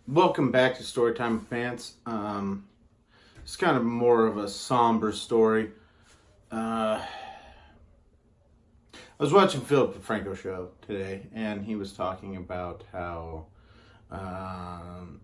Welcome back to Storytime Fans. It's kind of more of a somber story. I was watching Philip DeFranco show today, and he was talking about how. I'll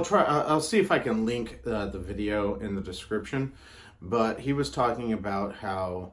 try. I'll see if I can link the video in the description. But he was talking about how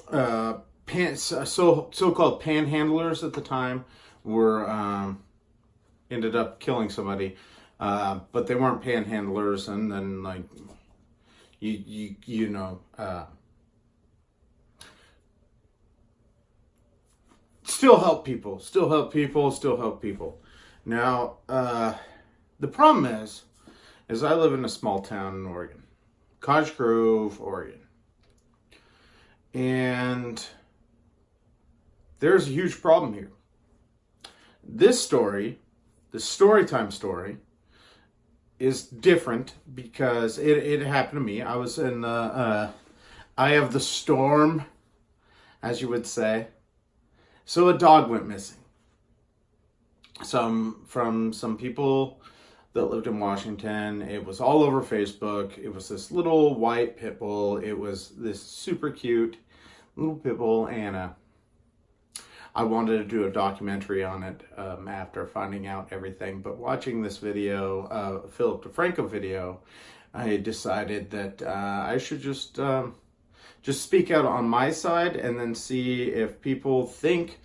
so-called panhandlers at the time were. Ended up killing somebody, but they weren't panhandlers, and then like you know, still help people, Now, the problem is I live in a small town in Oregon, Cottage Grove, Oregon, and there's a huge problem here. This story. The Storytime story is different because it happened to me. I was in the eye of the storm, as you would say. So a dog went missing. From some people that lived in Washington. It was all over Facebook. It was this little white pit bull. It was this super cute little pit bull, Anna. I wanted to do a documentary on it after finding out everything. But watching this video, Philip DeFranco video, I decided that I should just speak out on my side and then see if people think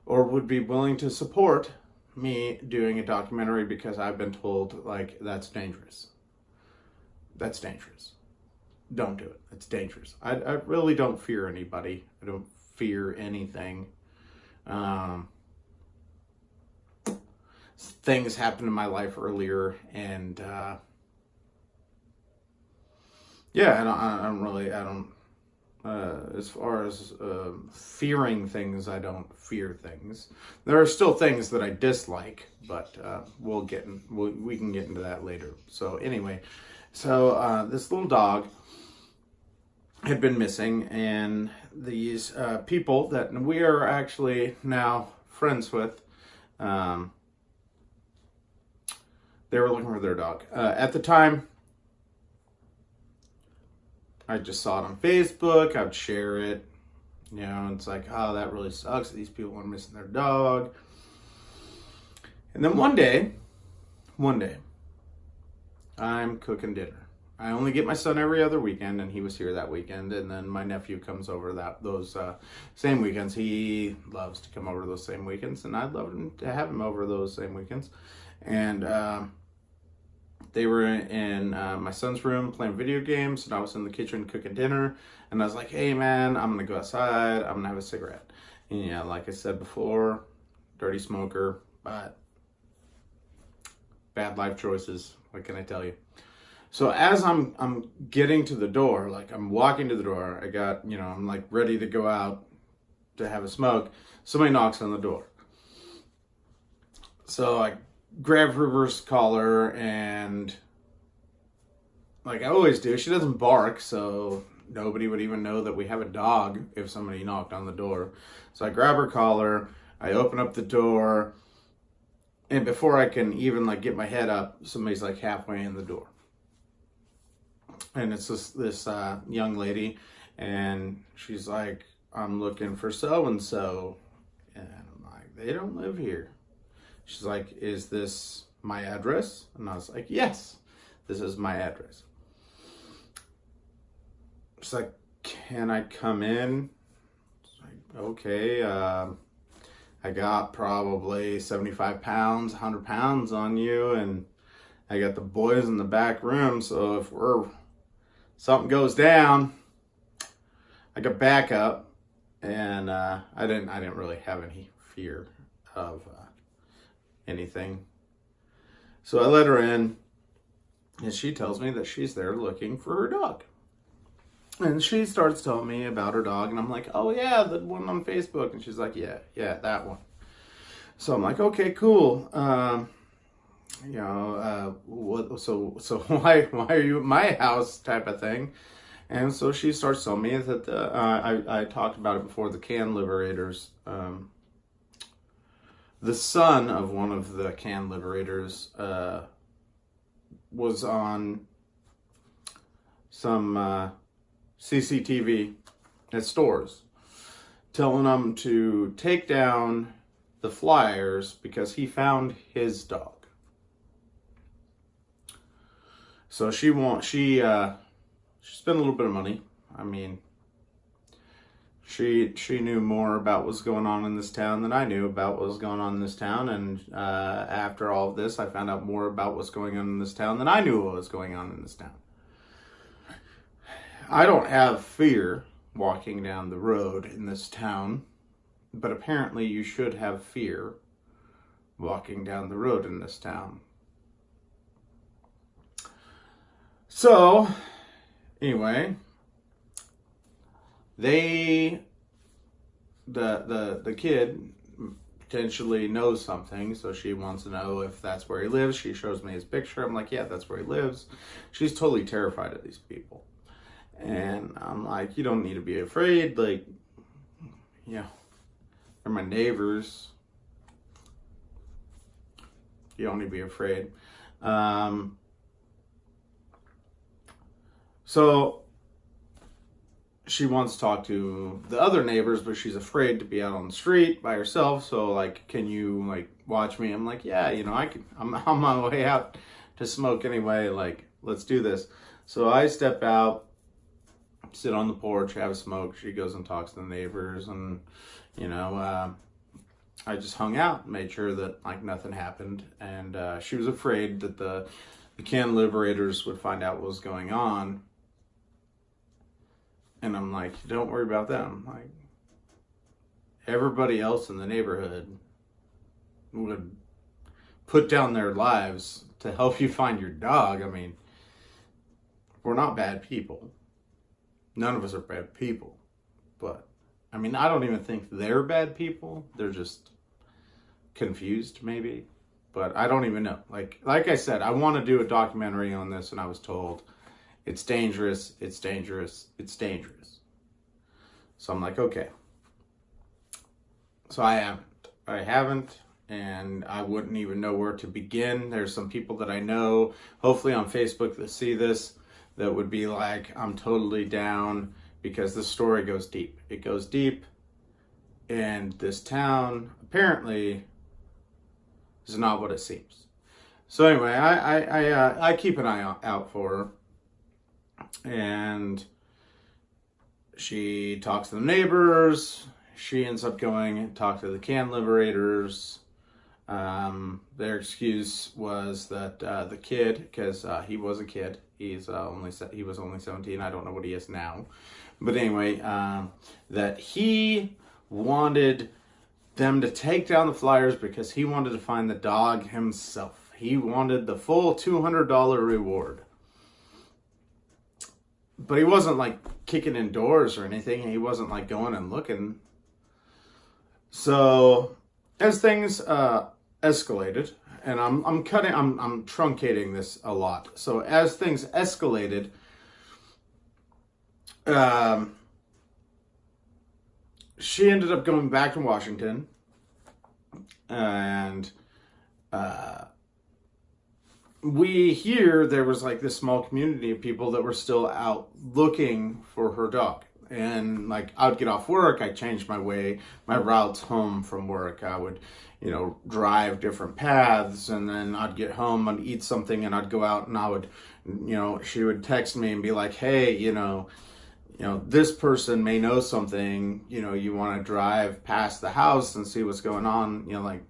or would be willing to support me doing a documentary, because I've been told, like, that's dangerous. That's dangerous. Don't do it. It's dangerous. I really don't fear anybody. I don't fear anything. Things happened in my life earlier, and I don't as far as fearing things, I don't fear things. There are still things that I dislike, but we can get into that later. So anyway, this little dog had been missing, and these people that we are actually now friends with, they were looking for their dog. At the time, I just saw it on Facebook. I would share it. You know, it's like, oh, that really sucks. These people are missing their dog. And then one day, I'm cooking dinner. I only get my son every other weekend, and he was here that weekend. And then my nephew comes over those same weekends. He loves to come over those same weekends, and I'd love to have him over those same weekends. And they were in my son's room playing video games, and I was in the kitchen cooking dinner. And I was like, hey, man, I'm going to go outside. I'm going to have a cigarette. And yeah, like I said before, dirty smoker, but bad life choices. What can I tell you? So as I'm getting to the door, like I'm walking to the door, I got, I'm like ready to go out to have a smoke. Somebody knocks on the door. So I grab reverse collar, and like I always do, she doesn't bark, so nobody would even know that we have a dog if somebody knocked on the door. So I grab her collar, I open up the door, and before I can even like get my head up, somebody's like halfway in the door. And it's this young lady, and she's like, I'm looking for so-and-so. And I'm like, they don't live here. She's like, is this my address? And I was like, yes, this is my address. She's like, can I come in? Like, okay, I got probably 75 pounds, 100 pounds on you, and I got the boys in the back room, so if something goes down, I got backup. And I didn't really have any fear of anything. So I let her in, and she tells me that she's there looking for her dog. And she starts telling me about her dog, and I'm like, oh yeah, the one on Facebook. And she's like, yeah, that one. So I'm like, okay, cool. So why are you at my house, type of thing? And so she starts telling me that I talked about it before, the Can Liberators, the son of one of the can liberators was on some CCTV at stores telling them to take down the flyers because he found his dog. So she spent a little bit of money. I mean, she knew more about what's going on in this town than I knew about what was going on in this town. And after all of this, I found out more about what's going on in this town than I knew what was going on in this town. I don't have fear walking down the road in this town, but apparently you should have fear walking down the road in this town. So, anyway, the kid potentially knows something, so she wants to know if that's where he lives. She shows me his picture. I'm like, yeah, that's where he lives. She's totally terrified of these people. And I'm like, you don't need to be afraid. Like, yeah, they're my neighbors. You don't need to be afraid. So she wants to talk to the other neighbors, but she's afraid to be out on the street by herself. So like, can you like watch me? I'm like, yeah, I'm on my way out to smoke anyway. Like, let's do this. So I step out, sit on the porch, have a smoke. She goes and talks to the neighbors, and I just hung out, made sure that like nothing happened. And she was afraid that the can liberators would find out what was going on. And I'm like, don't worry about them. Like, everybody else in the neighborhood would put down their lives to help you find your dog. I mean, we're not bad people. None of us are bad people. But, I mean, I don't even think they're bad people. They're just confused, maybe. But I don't even know. Like I said, I want to do a documentary on this, and I was told, it's dangerous, it's dangerous, it's dangerous. So I'm like, okay. So I haven't, and I wouldn't even know where to begin. There's some people that I know, hopefully on Facebook, that see this, that would be like, I'm totally down, because this story goes deep. It goes deep, and this town, apparently, is not what it seems. So anyway, I keep an eye out for her. And she talks to the neighbors. She ends up going and talk to the can liberators. Their excuse was that the kid, because he was a kid, he was only 17. I don't know what he is now, but anyway, that he wanted them to take down the flyers because he wanted to find the dog himself. He wanted the full $200 reward. But he wasn't like kicking in doors or anything. He wasn't like going and looking. So as things escalated, and I'm truncating this a lot. So as things escalated, she ended up going back to Washington, and there was like this small community of people that were still out looking for her dog. And like, I'd get off work, I'd change my routes home from work. I would, drive different paths, and then I'd get home, I'd eat something, and I'd go out, and I would, she would text me and be like, hey, this person may know something, you want to drive past the house and see what's going on. Like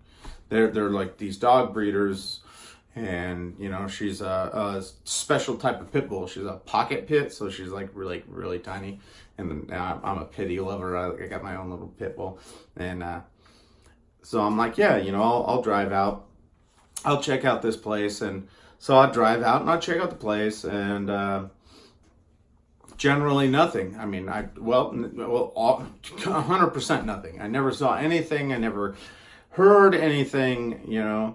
they're like these dog breeders, and she's a special type of pit bull. She's a pocket pit, so she's like really, really tiny. And I'm a pitty lover. I got my own little pit bull, and so I'm like, yeah, I'll drive out. I'll check out this place. And so I'd drive out and I'd check out the place, and generally nothing. I mean, 100% nothing. I never saw anything. I never heard anything,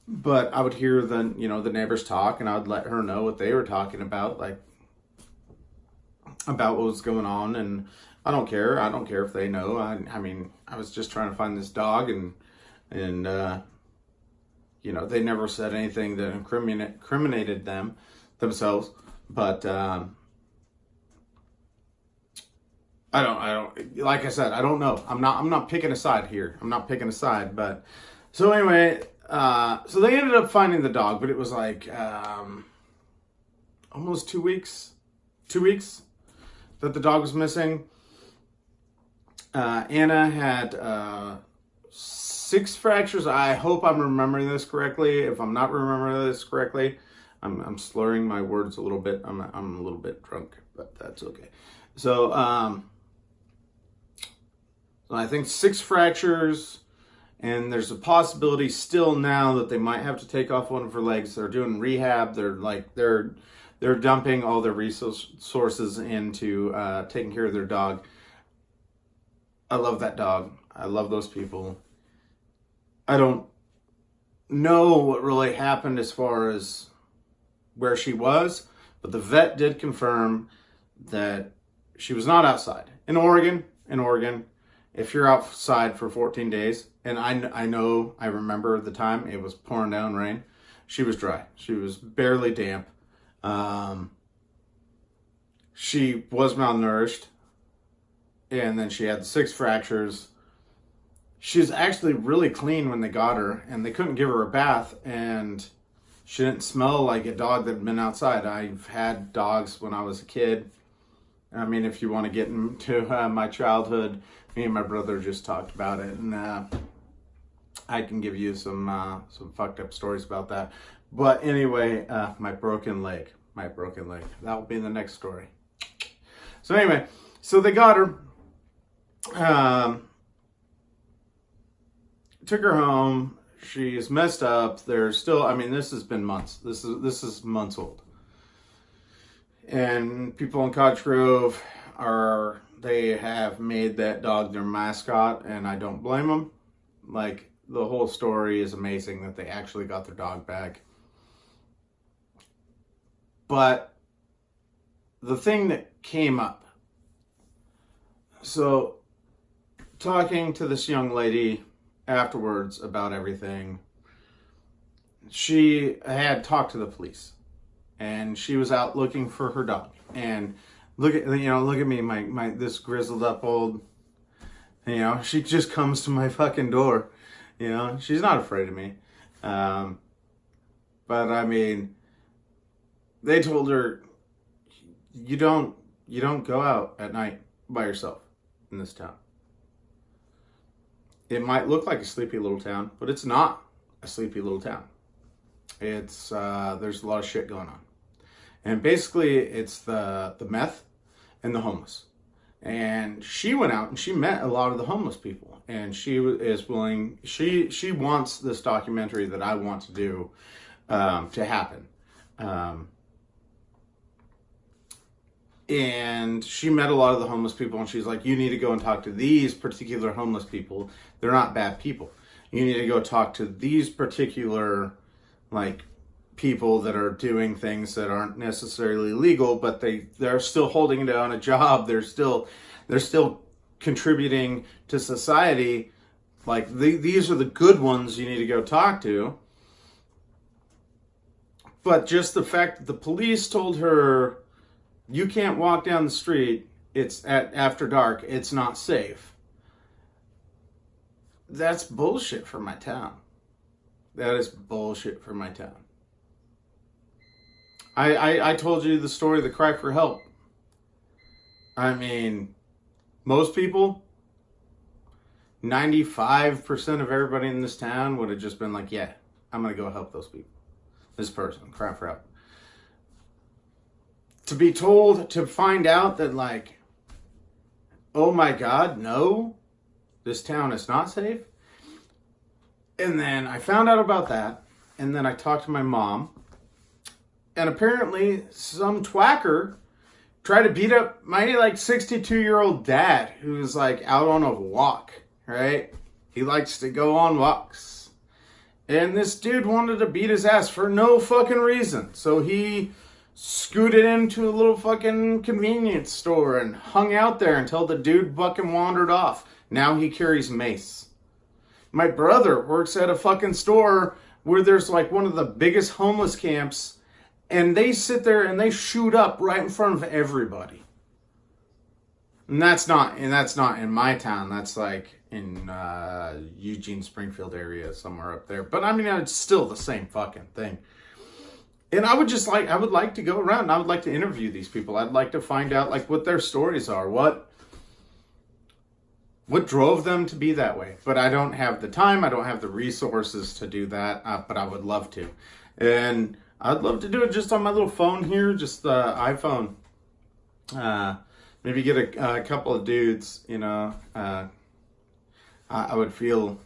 but I would hear the neighbors talk, and I would let her know what they were talking about, like about what was going on. And I don't care if they know. I mean, I was just trying to find this dog, and And, they never said anything that incriminated themselves. But, like I said, I don't know. I'm not picking a side here. I'm not picking a side, but so anyway, so they ended up finding the dog, but it was like, almost 2 weeks that the dog was missing. Anna had, 6 fractures. I hope I'm remembering this correctly. If I'm not remembering this correctly, I'm slurring my words a little bit. I'm a little bit drunk, but that's okay. So, I think 6 fractures, and there's a possibility still now that they might have to take off one of her legs. They're doing rehab. They're dumping all their resources into taking care of their dog. I love that dog. I love those people. I don't know what really happened as far as where she was, but the vet did confirm that she was not outside. In Oregon, if you're outside for 14 days, and I remember the time, it was pouring down rain, she was dry. She was barely damp. She was malnourished, and then she had 6 fractures. She was actually really clean when they got her, and they couldn't give her a bath, and she didn't smell like a dog that had been outside. I've had dogs when I was a kid. I mean, if you want to get into my childhood, me and my brother just talked about it, and I can give you some fucked up stories about that. But anyway, my broken leg. That will be the next story. So anyway, so they got her. Took her home. She's messed up. There's still, this has been months. This is months old. And people in Cottage Grove they have made that dog their mascot, and I don't blame them. Like, the whole story is amazing that they actually got their dog back. But the thing that came up, so talking to this young lady afterwards about everything, she had talked to the police, and she was out looking for her dog. And look at me, my this grizzled up old, she just comes to my fucking door. She's not afraid of me. But they told her, you don't go out at night by yourself in this town. It might look like a sleepy little town, but it's not a sleepy little town. It's there's a lot of shit going on. And basically it's the meth and the homeless. And she went out and she met a lot of the homeless people. And she is willing, she wants this documentary that I want to do to happen. And she met a lot of the homeless people, and she's like, you need to go and talk to these particular homeless people. They're not bad people. You need to go talk to these particular, people that are doing things that aren't necessarily legal, but they're still holding down a job. They're still contributing to society. These are the good ones you need to go talk to. But just the fact that the police told her, you can't walk down the street, it's after dark, it's not safe. That's bullshit for my town. That is bullshit for my town. I told you the story of the cry for help. Most people, 95% of everybody in this town would have just been like, yeah, I'm going to go help those people. This person, cry for help. To be told, to find out that oh my God, no, this town is not safe. And then I found out about that. And then I talked to my mom. And apparently some twacker tried to beat up my 62-year-old dad, who's out on a walk, right? He likes to go on walks. And this dude wanted to beat his ass for no fucking reason. So he scooted into a little fucking convenience store and hung out there until the dude fucking wandered off. Now he carries mace. My brother works at a fucking store where there's like one of the biggest homeless camps, and they sit there and they shoot up right in front of everybody. And that's not in my town. That's like in Eugene, Springfield area, somewhere up there. But I mean, it's still the same fucking thing. And I would like to go around. I would like to interview these people. I'd like to find out like what their stories are. What drove them to be that way. But I don't have the time. I don't have the resources to do that. But I would love to. And I'd love to do it just on my little phone here. Just the iPhone. Maybe get a couple of dudes, you know. I would feel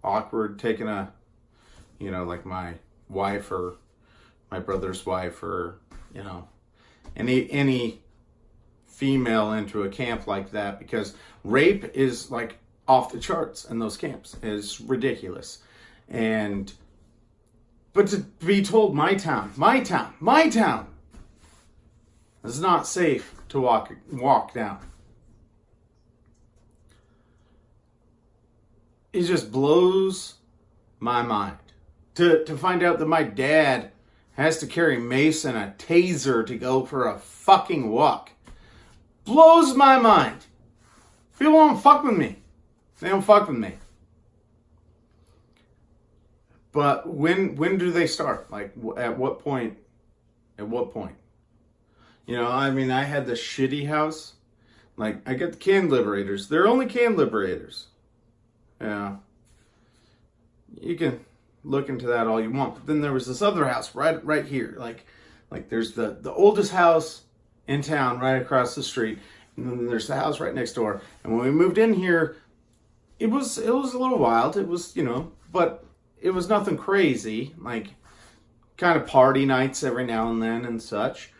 awkward taking like my wife or my brother's wife or, you know, any female into a camp like that, because rape is like off the charts in those camps. It's ridiculous. But to be told my town is not safe to walk down. It just blows my mind. To find out that my dad has to carry mace and a taser to go for a fucking walk. Blows my mind. People don't fuck with me. They don't fuck with me. But when do they start? Like, at what point? At what point? You know, I mean, I had this shitty house. Like, I got the Can Liberators. They're only Can Liberators. Yeah. You can look into that all you want. But then there was this other house right here. Like there's the oldest house in town right across the street. And then there's the house right next door. And when we moved in here, it was a little wild. It was, you know, but it was nothing crazy. Like, kind of party nights every now and then and such.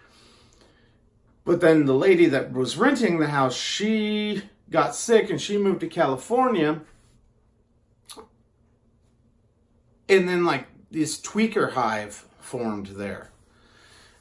But then the lady that was renting the house, she got sick and she moved to California. And then like this tweaker hive formed there.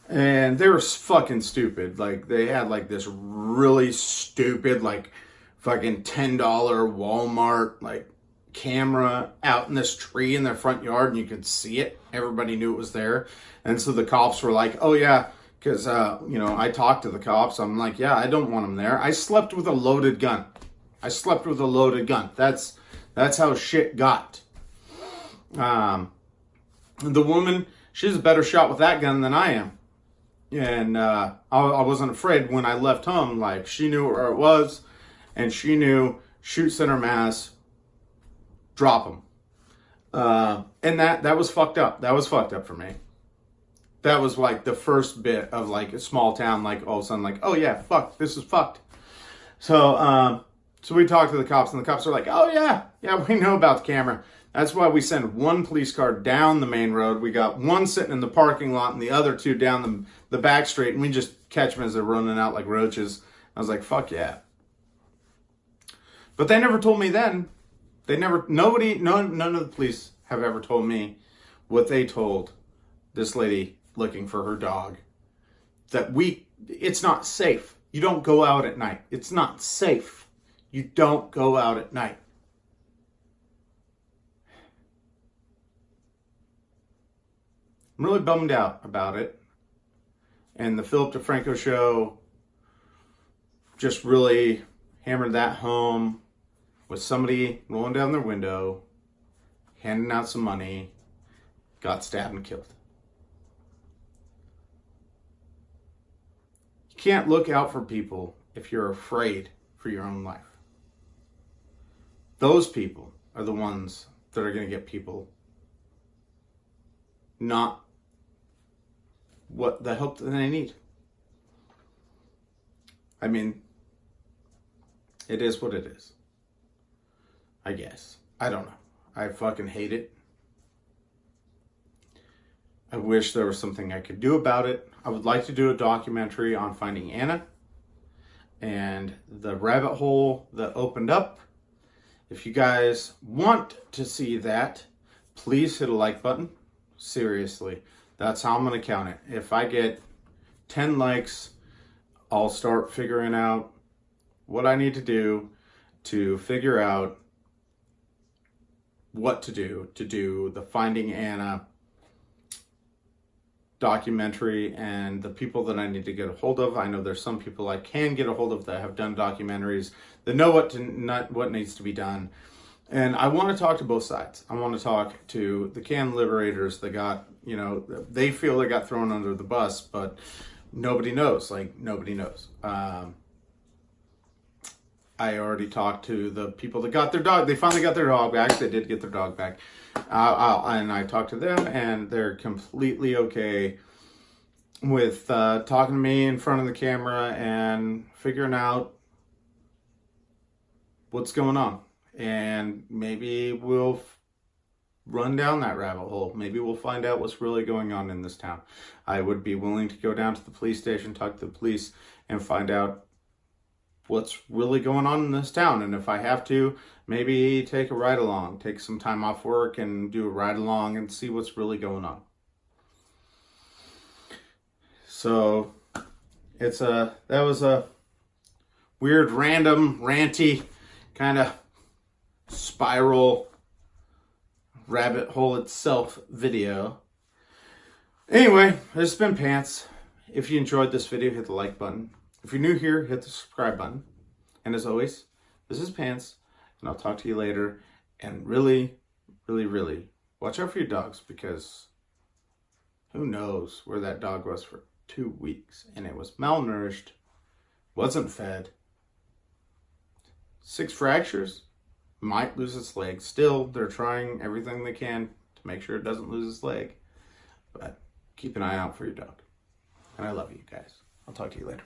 And they were fucking stupid. Like, they had like this really stupid, like fucking $10 Walmart, like, camera out in this tree in their front yard, and you could see it. Everybody knew it was there. And so the cops were like, oh yeah, because, you know, I talked to the cops. I'm like, yeah, I don't want them there. I slept with a loaded gun. That's how shit got. The woman, she's a better shot with that gun than I am. And I wasn't afraid when I left home. Like, she knew where it was, and she knew, shoot center mass, drop them. And that was fucked up. That was fucked up for me. That was like the first bit of like a small town, like all of a sudden, like, oh yeah, fuck, this is fucked. So we talked to the cops, and the cops are like, oh yeah, we know about the camera. That's why we send one police car down the main road. We got one sitting in the parking lot and the other two down the back street, and we just catch them as they're running out like roaches. I was like, fuck yeah. But they never told me then. None of the police have ever told me what they told this lady looking for her dog. That it's not safe. You don't go out at night. It's not safe. You don't go out at night. I'm really bummed out about it. And the Philip DeFranco show just really hammered that home with somebody rolling down their window, handing out some money, got stabbed and killed. You can't look out for people if you're afraid for your own life. Those people are the ones that are going to get people not what the help that they need. I mean, it is what it is. I guess. I don't know. I fucking hate it. I wish there was something I could do about it. I would like to do a documentary on finding Anna and the rabbit hole that opened up. If you guys want to see that, please hit a like button. Seriously. That's how I'm going to count it. If I get 10 likes, I'll start figuring out what I need to do to figure out what to do the Finding Anna documentary, and the people that I need to get a hold of. I know there's some people I can get a hold of that have done documentaries that know what needs to be done. And I want to talk to both sides. I want to talk to the can liberators that got, they feel they got thrown under the bus, but nobody knows. Like, nobody knows. I already talked to the people that got their dog. They finally got their dog back. They did get their dog back. And I talked to them, and they're completely okay with talking to me in front of the camera and figuring out what's going on. And maybe we'll run down that rabbit hole. Maybe we'll find out what's really going on in this town. I would be willing to go down to the police station, talk to the police, and find out what's really going on in this town. And if I have to, maybe take a ride along, take some time off work and do a ride along and see what's really going on. So that was a weird, random, ranty kind of spiral rabbit hole itself video. Anyway, this has been Pants. If you enjoyed this video, hit the like button. If you're new here, hit the subscribe button. And as always, this is Pants, and I'll talk to you later. And really, really, really watch out for your dogs, because who knows where that dog was for 2 weeks, and it was malnourished, wasn't fed, 6 fractures, might lose its leg. Still, they're trying everything they can to make sure it doesn't lose its leg. But keep an eye out for your dog. And I love you guys. I'll talk to you later.